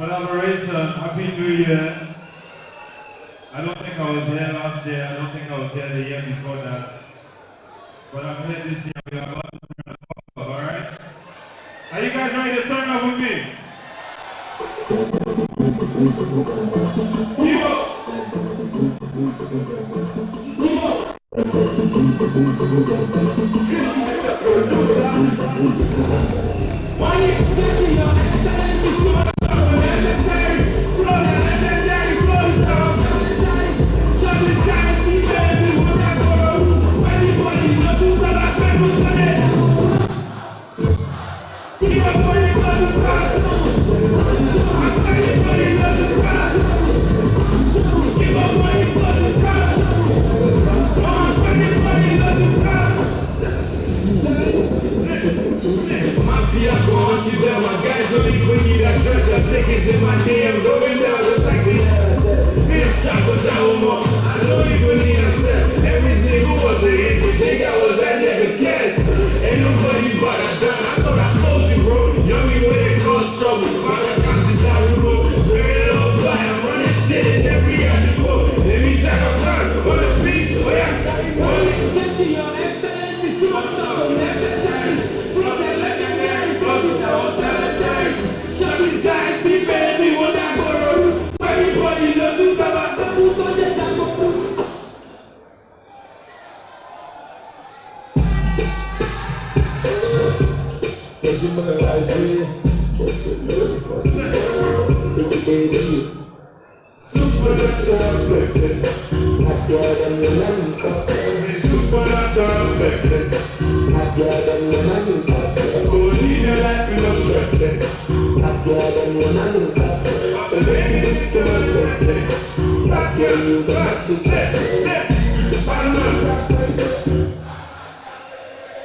Felabration, Happy New Year. I don't think I was here last year. I don't think I was here the year before that. But I'm here this year. We're about to turn up, alright? Are you guys ready to turn up with me? Steve up! Why are you pushing your excellency to us? Unnecessary! Blow the legendary, blow the down! Shut the giant team, baby, what that go? Anybody know who's the last man who's on it? Keep up when you got the cross! Anybody know the cross? Keep up when you got the cross! Anybody know the cross? Mafia go on, she there, my guys don't even need that dress. I'm shaking in my DM, going down just like me. This shot was out more. I don't even need a step. Every single was a hit. You think I was that nigga cash? Ain't nobody but I done. I thought I told you, bro. Yummy when it caused trouble. I got to die, bro. Very low fly. I'm running shit in every other go. Let me check a run on the beat. Oh yeah, only pushing your excellency to us so necessary. Supernatural blessing, happier than the nnkan. Supernatural blessing, happier than the nnkan. So lead your life without stressing, happier than the nnkan. So then it's to assessing, happier you got to set.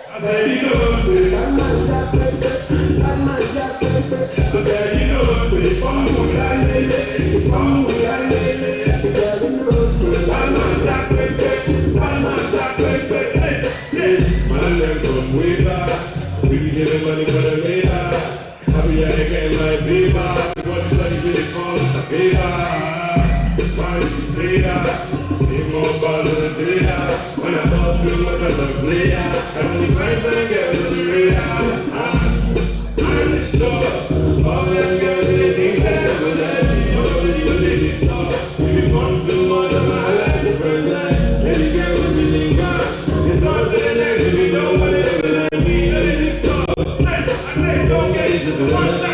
I said you know say, I said you know say, money for the radar. I'll be out here getting my paper. What you study till it falls a favor. Why did you say that? See more balls on the trader. When I bought too much as a player, I only find some girls on the radar. I'm the shore. All them girls they think that never let me know that you let me stop. If you want too much of my life, the first night, any girl will be nnkan. It's on to the next if you don't want it, never let me know that you stop. Don't get it just one time.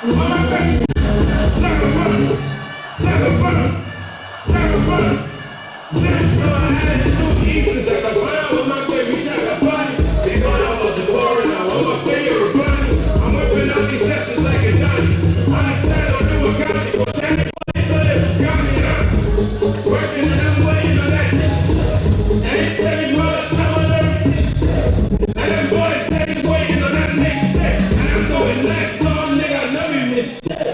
Come on. mistake.